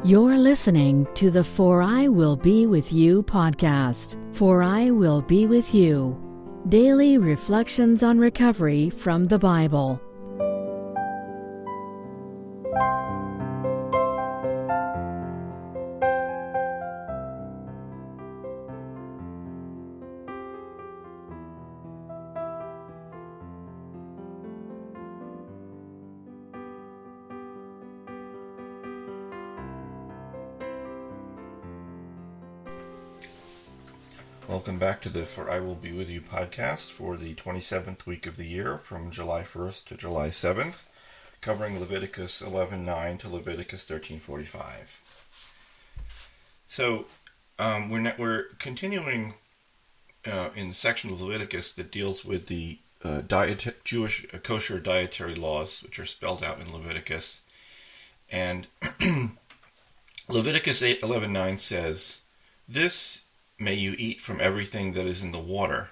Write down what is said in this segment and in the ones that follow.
You're listening to the For I Will Be With You podcast. For I Will Be With You. Daily reflections on recovery from the Bible. Welcome back to the For I Will Be With You podcast for the 27th week of the year from July 1st to July 7th, covering Leviticus 11:9 to Leviticus 13:45. So we're continuing in the section of Leviticus that deals with the Jewish kosher dietary laws, which are spelled out in Leviticus. And Leviticus 11:9 says, "This may you eat from everything that is in the water,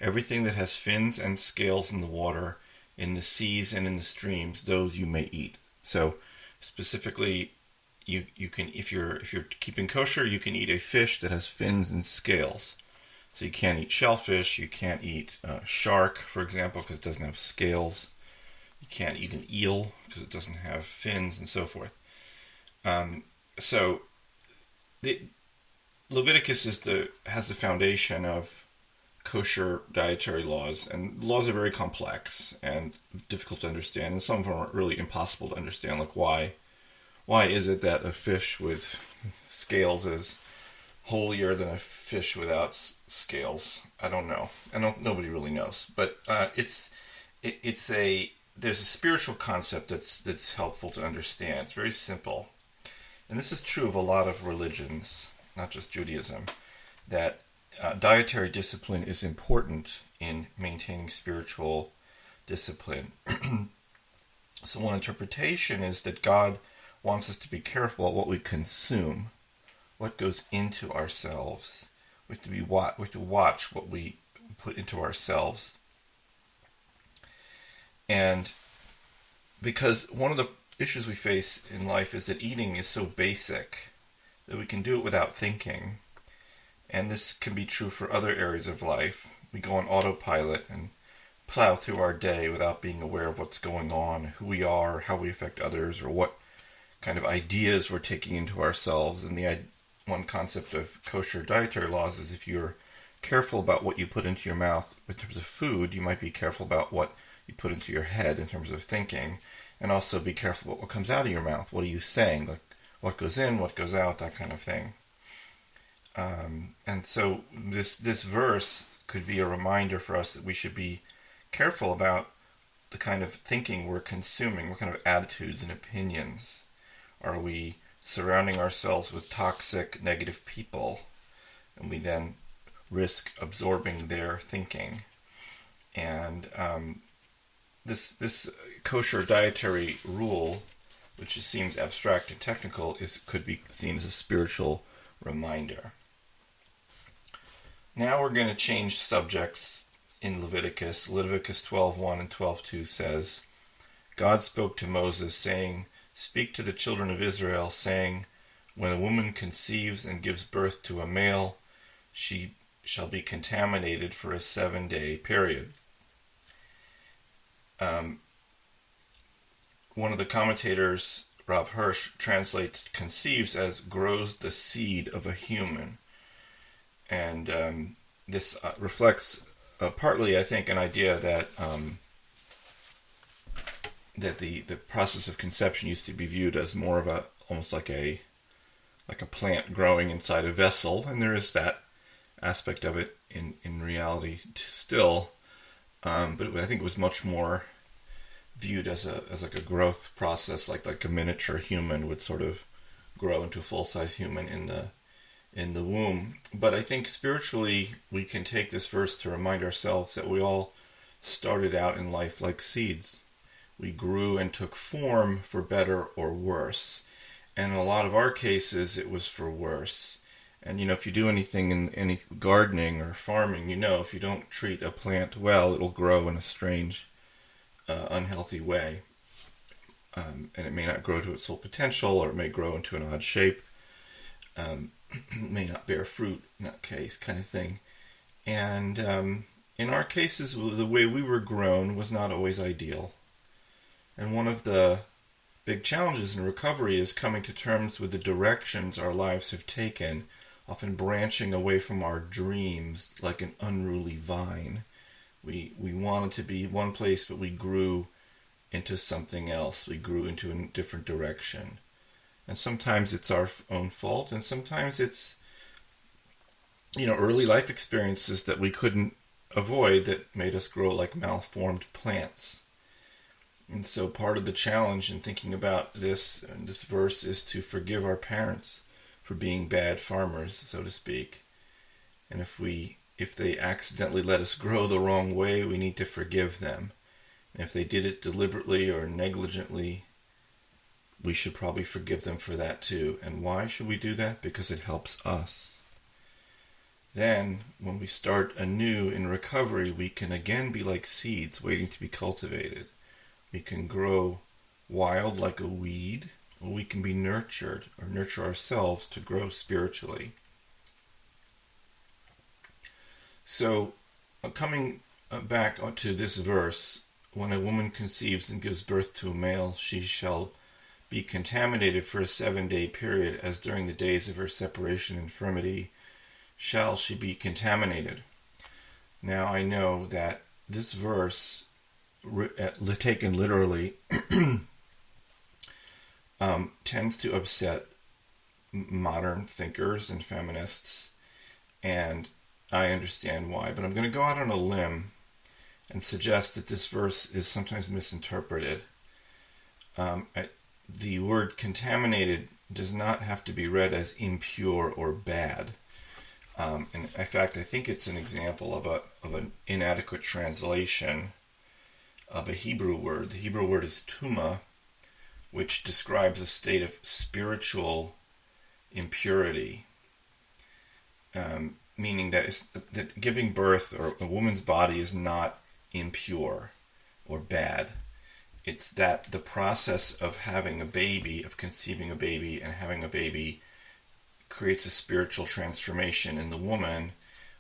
everything that has fins and scales in the water, in the seas and in the streams, those you may eat." So specifically, you can, if you're keeping kosher, you can eat a fish that has fins and scales. So you can't eat shellfish, you can't eat shark, for example, because it doesn't have scales. You can't eat an eel because it doesn't have fins, and so forth. Leviticus has the foundation of kosher dietary laws, and laws are very complex and difficult to understand, and some of them are really impossible to understand. Like why is it that a fish with scales is holier than a fish without scales? I don't know. Nobody really knows. But there's a spiritual concept that's helpful to understand. It's very simple, and this is true of a lot of religions, not just Judaism, that dietary discipline is important in maintaining spiritual discipline. So one interpretation is that God wants us to be careful about what we consume, what goes into ourselves. We have to watch what we put into ourselves. And because one of the issues we face in life is that eating is so basic that we can do it without thinking. And this can be true for other areas of life. We go on autopilot and plow through our day without being aware of what's going on, who we are, how we affect others, or what kind of ideas we're taking into ourselves. And one concept of kosher dietary laws is if you're careful about what you put into your mouth in terms of food, you might be careful about what you put into your head in terms of thinking, and also be careful about what comes out of your mouth. What are you saying? Like, what goes in, what goes out, that kind of thing. And so this verse could be a reminder for us that we should be careful about the kind of thinking we're consuming, what kind of attitudes and opinions. Are we surrounding ourselves with toxic, negative people, and we then risk absorbing their thinking? And this kosher dietary rule, which seems abstract and technical, could be seen as a spiritual reminder. Now we're going to change subjects in Leviticus. Leviticus 12:1 and 12:2 says, "God spoke to Moses, saying, Speak to the children of Israel, saying, When a woman conceives and gives birth to a male, she shall be contaminated for a 7-day period." One of the commentators, Rav Hirsch, translates conceives as grows the seed of a human. And this reflects partly, I think, an idea that the process of conception used to be viewed as more of almost like a plant growing inside a vessel, and there is that aspect of it in reality still. But I think it was much more viewed as like a growth process, like a miniature human would sort of grow into a full-size human in the womb. But I think spiritually we can take this verse to remind ourselves that we all started out in life like seeds. We grew and took form for better or worse. And in a lot of our cases, it was for worse. And, if you do anything in any gardening or farming, if you don't treat a plant well, it'll grow in a strange, unhealthy way. and it may not grow to its full potential, or it may grow into an odd shape, may not bear fruit in that case, kind of thing. And in our cases, the way we were grown was not always ideal. And one of the big challenges in recovery is coming to terms with the directions our lives have taken, often branching away from our dreams like an unruly vine. We wanted to be one place, but we grew into something else. We grew into a different direction. And sometimes it's our own fault, and sometimes it's, early life experiences that we couldn't avoid that made us grow like malformed plants. And so part of the challenge in thinking about this verse is to forgive our parents for being bad farmers, so to speak. And if they accidentally let us grow the wrong way, we need to forgive them. And if they did it deliberately or negligently, we should probably forgive them for that too. And why should we do that? Because it helps us. Then, when we start anew in recovery, we can again be like seeds waiting to be cultivated. We can grow wild like a weed, or we can be nurtured, or nurture ourselves to grow spiritually. So, coming back to this verse, when a woman conceives and gives birth to a male, she shall be contaminated for a 7-day period, as during the days of her separation infirmity shall she be contaminated. Now I know that this verse, taken literally, tends to upset modern thinkers and feminists, and I understand why, but I'm going to go out on a limb and suggest that this verse is sometimes misinterpreted. The word contaminated does not have to be read as impure or bad. In fact, I think it's an example of an inadequate translation of a Hebrew word. The Hebrew word is tuma, which describes a state of spiritual impurity, meaning that giving birth or a woman's body is not impure or bad. It's that the process of having a baby, of conceiving a baby and having a baby, creates a spiritual transformation in the woman,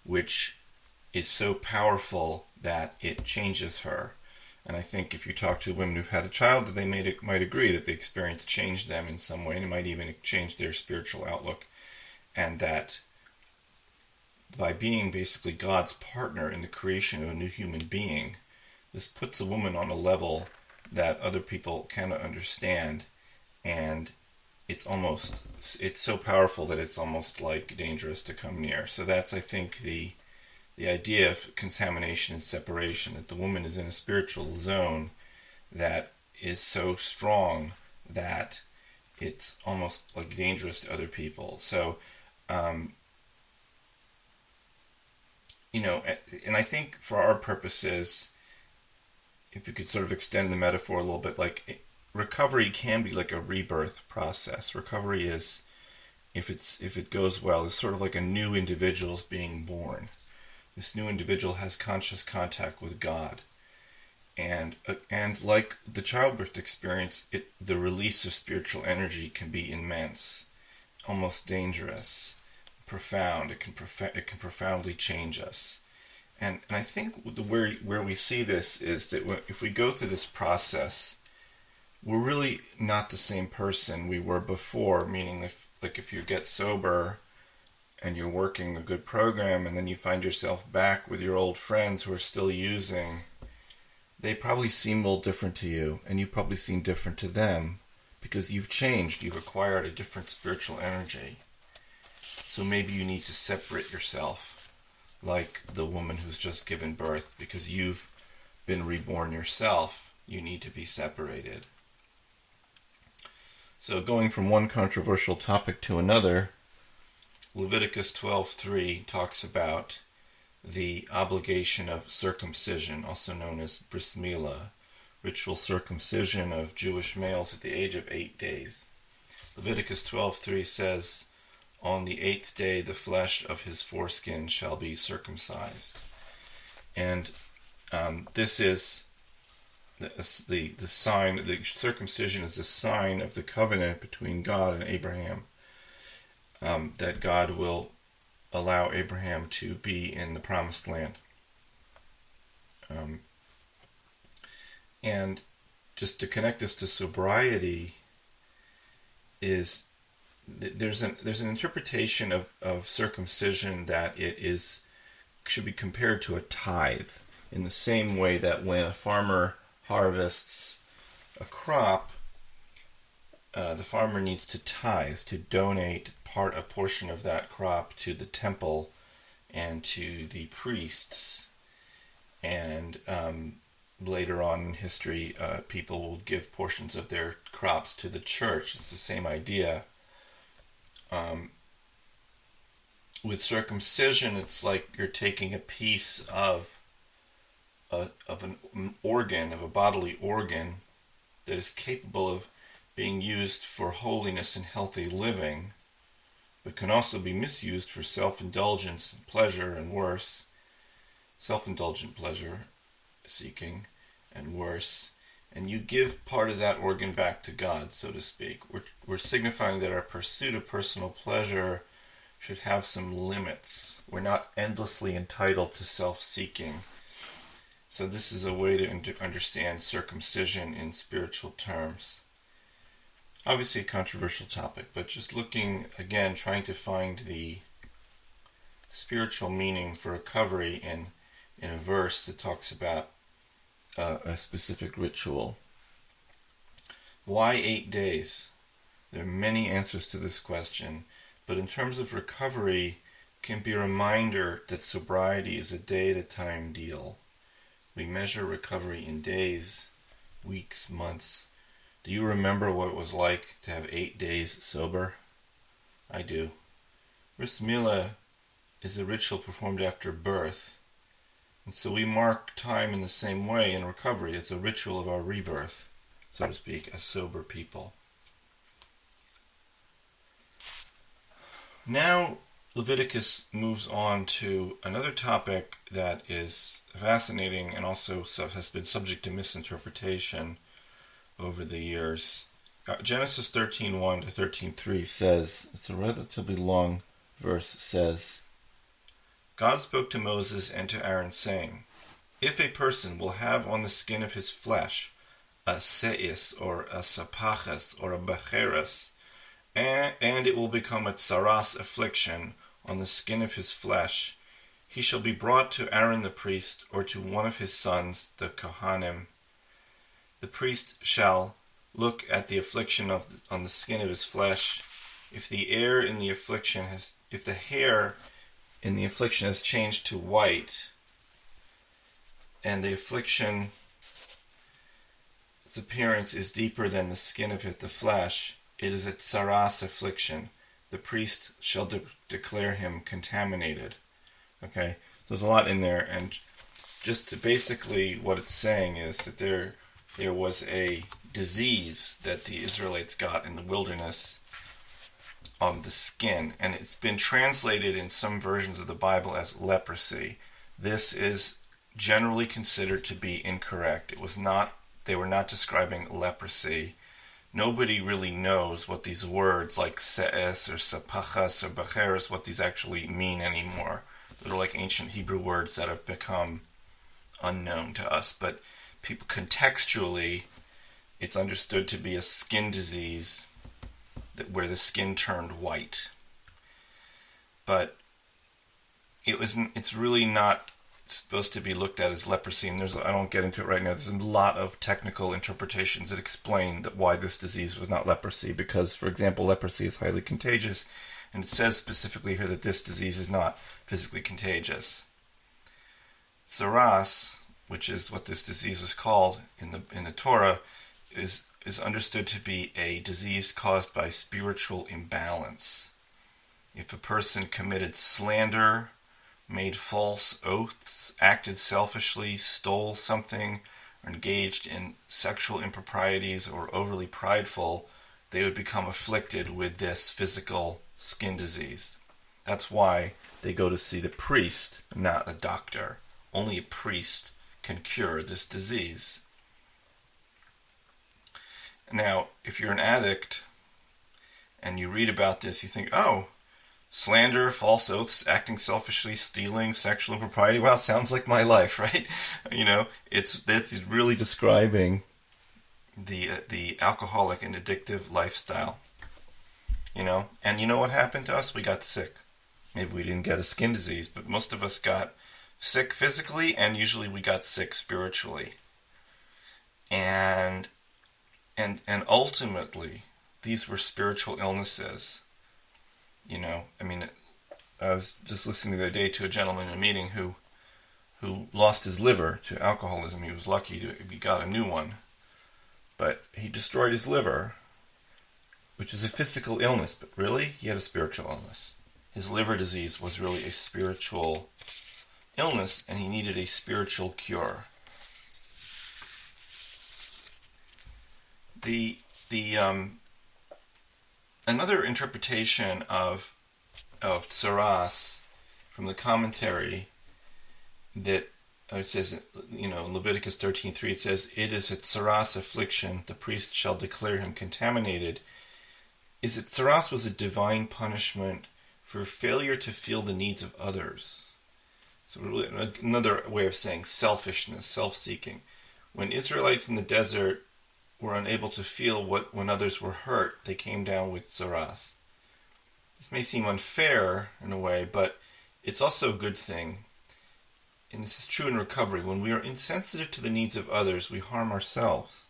which is so powerful that it changes her. And I think if you talk to women who've had a child, that they might agree that the experience changed them in some way, and it might even change their spiritual outlook. And that by being basically God's partner in the creation of a new human being, this puts a woman on a level that other people cannot understand, and it's so powerful that it's almost like dangerous to come near. So that's, I think, the idea of contamination and separation, that the woman is in a spiritual zone that is so strong that it's almost like dangerous to other people. So, and I think for our purposes, if you could sort of extend the metaphor a little bit, like recovery can be like a rebirth process. Recovery is, if it goes well, is sort of like a new individual's being born. This new individual has conscious contact with God, and like the childbirth experience, the release of spiritual energy can be immense, almost dangerous, profound. It can profoundly change us. And I think where we see this is that if we go through this process, we're really not the same person we were before. Meaning, if you get sober and you're working a good program, and then you find yourself back with your old friends who are still using, they probably seem a little different to you, and you probably seem different to them, because you've changed. You've acquired a different spiritual energy. So maybe you need to separate yourself, like the woman who's just given birth, because you've been reborn yourself. You need to be separated. So going from one controversial topic to another, Leviticus 12:3 talks about the obligation of circumcision, also known as bris milah, ritual circumcision of Jewish males at the age of 8 days. Leviticus 12:3 says, "On the 8th day the flesh of his foreskin shall be circumcised." And this is the sign, the circumcision is the sign of the covenant between God and Abraham, that God will allow Abraham to be in the promised land. And just to connect this to sobriety, is there's an interpretation of circumcision that should be compared to a tithe, in the same way that when a farmer harvests a crop, the farmer needs to tithe, to donate a portion of that crop to the temple and to the priests. And later on in history, people will give portions of their crops to the church. It's the same idea. With circumcision, it's like you're taking a piece of an organ, of a bodily organ, that is capable of being used for holiness and healthy living, but can also be misused for self-indulgence and pleasure, and worse, self-indulgent pleasure seeking, and worse. And you give part of that organ back to God, so to speak. We're signifying that our pursuit of personal pleasure should have some limits. We're not endlessly entitled to self-seeking. So this is a way to understand circumcision in spiritual terms. Obviously a controversial topic, but just looking, again, trying to find the spiritual meaning for recovery in a verse that talks about a specific ritual. Why 8 days? There are many answers to this question, but in terms of recovery, can be a reminder that sobriety is a day-at-a-time deal. We measure recovery in days, weeks, months. Do you remember what it was like to have 8 days sober? I do. Bris Milah is a ritual performed after birth, and so we mark time in the same way in recovery. It's a ritual of our rebirth, so to speak, as sober people. Now, Leviticus moves on to another topic that is fascinating and also has been subject to misinterpretation over the years. Genesis 13:1 to 13:3 says, it's a relatively long verse, says, God spoke to Moses and to Aaron, saying, if a person will have on the skin of his flesh a seis, or a sapachas, or a becheres, and it will become a tsaras affliction on the skin of his flesh, he shall be brought to Aaron the priest, or to one of his sons, the Kohanim. The priest shall look at the affliction on the skin of his flesh. If the hair in the affliction has changed to white, and the affliction's appearance is deeper than the skin of the flesh, it is a tsaras affliction. The priest shall declare him contaminated. Okay, there's a lot in there, and just basically what it's saying is that there was a disease that the Israelites got in the wilderness on the skin, and it's been translated in some versions of the Bible as leprosy. This is generally considered to be incorrect. They were not describing leprosy. Nobody really knows what these words like se'es or sapachas or becheres, what these actually mean anymore. They're like ancient Hebrew words that have become unknown to us. But people contextually, it's understood to be a skin disease where the skin turned white. But it's really not supposed to be looked at as leprosy, and I don't get into it right now. There's a lot of technical interpretations that explain why this disease was not leprosy, because, for example, leprosy is highly contagious, and it says specifically here that this disease is not physically contagious. Tsaras, which is what this disease is called in the Torah, is understood to be a disease caused by spiritual imbalance. If a person committed slander, made false oaths, acted selfishly, stole something, or engaged in sexual improprieties, or overly prideful, they would become afflicted with this physical skin disease. That's why they go to see the priest, not a doctor. Only a priest can cure this disease. Now, if you're an addict and you read about this, you think, oh, slander, false oaths, acting selfishly, stealing, sexual impropriety. Wow, sounds like my life, right? That's really describing the alcoholic and addictive lifestyle. And you know what happened to us? We got sick. Maybe we didn't get a skin disease, but most of us got sick physically, and usually we got sick spiritually. And ultimately, these were spiritual illnesses. I was just listening the other day to a gentleman in a meeting who lost his liver to alcoholism. He was lucky he got a new one. But he destroyed his liver, which is a physical illness, but really, he had a spiritual illness. His liver disease was really a spiritual illness, and he needed a spiritual cure. Another interpretation of tsaras from the commentary that it says, in Leviticus 13:3, it says, "It is a tsaras affliction, the priest shall declare him contaminated," is that tsaras was a divine punishment for failure to feel the needs of others. So really, another way of saying selfishness, self-seeking. When Israelites in the desert were unable to feel when others were hurt, they came down with tsaras. This may seem unfair in a way, but it's also a good thing. And this is true in recovery. When we are insensitive to the needs of others, we harm ourselves.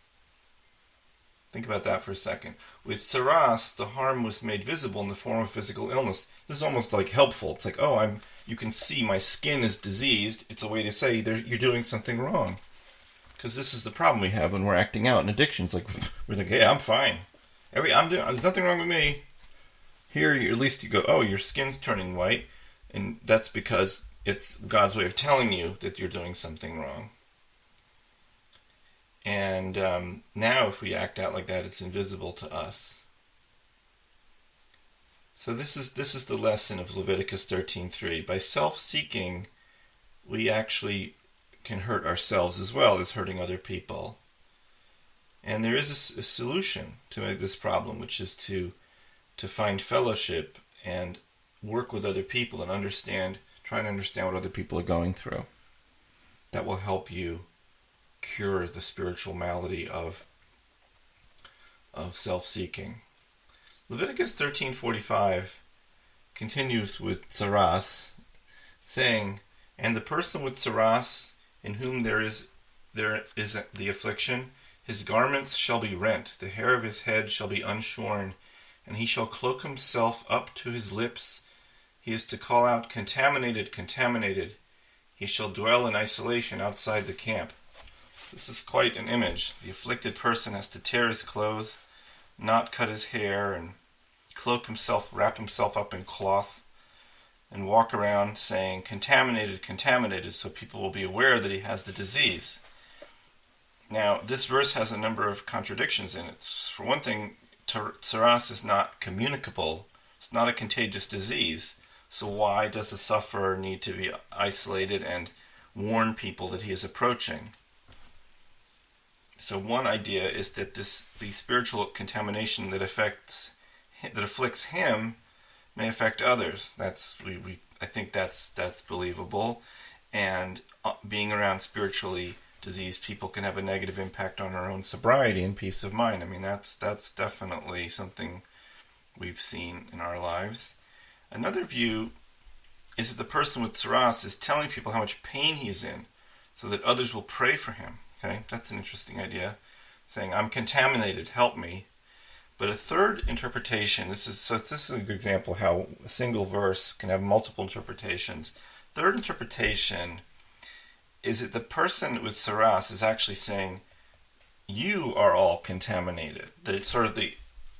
Think about that for a second. With tsaras, the harm was made visible in the form of physical illness. This is almost like helpful. It's like, you can see my skin is diseased. It's a way to say you're doing something wrong. Because this is the problem we have when we're acting out in addiction. It's like, we're like, hey, I'm fine. There's nothing wrong with me. Here, at least you go, oh, your skin's turning white. And that's because it's God's way of telling you that you're doing something wrong. And now if we act out like that, it's invisible to us. So this is the lesson of Leviticus 13:3. By self-seeking, we actually can hurt ourselves as well as hurting other people. And there is a solution to this problem, which is to find fellowship and work with other people and try and understand what other people are going through. That will help you cure the spiritual malady of self-seeking. Leviticus 13:45 continues with tsaras, saying, "And the person with tsaras, in whom there is the affliction, his garments shall be rent, the hair of his head shall be unshorn, and he shall cloak himself up to his lips. He is to call out, 'Contaminated, contaminated.' He shall dwell in isolation outside the camp." This is quite an image. The afflicted person has to tear his clothes, not cut his hair, and wrap himself up in cloth, and walk around saying, "Contaminated, contaminated," so people will be aware that he has the disease. Now, this verse has a number of contradictions in it. For one thing, tsaras is not communicable. It's not a contagious disease. So why does the sufferer need to be isolated and warn people that he is approaching? So one idea is that the spiritual contamination that afflicts him may affect others. I think that's believable. And being around spiritually diseased people can have a negative impact on our own sobriety and peace of mind. I mean, that's definitely something we've seen in our lives. Another view is that the person with tsaras is telling people how much pain he is in so that others will pray for him. Okay, that's an interesting idea. Saying, "I'm contaminated, help me." But a third interpretation, this is a good example of how a single verse can have multiple interpretations. Third interpretation is that the person with tsaras is actually saying, you are all contaminated. That it's sort of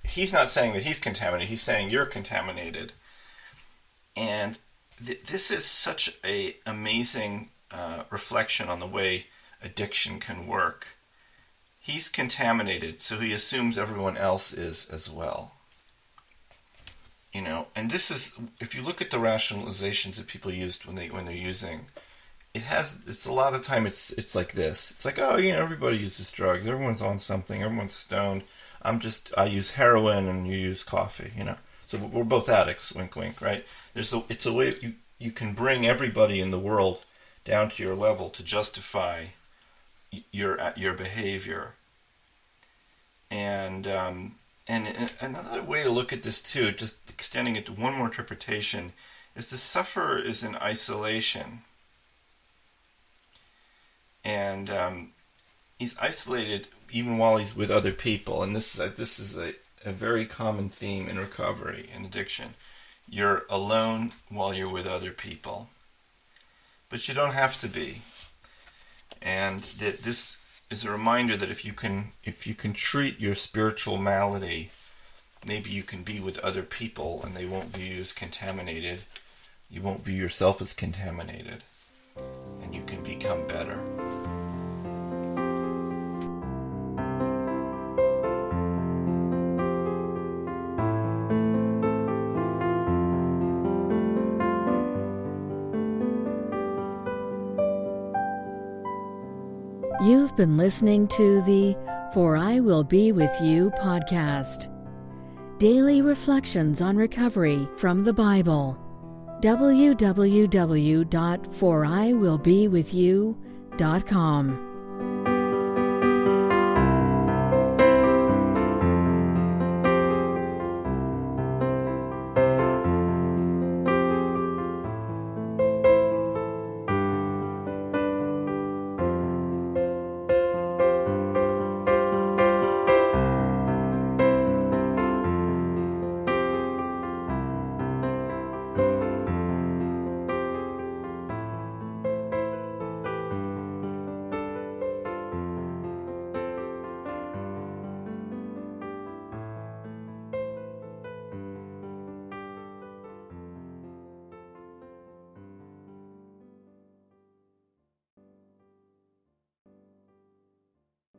he's not saying that he's contaminated, he's saying you're contaminated. And this is such an amazing reflection on the way addiction can work. He's contaminated, so he assumes everyone else is as well. And this is, if you look at the rationalizations that people used when they're using, it's a lot of time it's like this. It's like, oh, everybody uses drugs. Everyone's on something. Everyone's stoned. I use heroin and you use coffee, So we're both addicts, wink, wink, right? It's a way you can bring everybody in the world down to your level to justify your behavior. And another way to look at this too, just extending it to one more interpretation, is the sufferer is in isolation. And he's isolated even while he's with other people. And this is a very common theme in recovery and addiction. You're alone while you're with other people. But you don't have to be. And that this is a reminder that if you can treat your spiritual malady, maybe you can be with other people and they won't view you as contaminated. You won't view yourself as contaminated. And you can become better. You've been listening to the For I Will Be With You podcast. Daily reflections on recovery from the Bible. www.foriwillbewithyou.com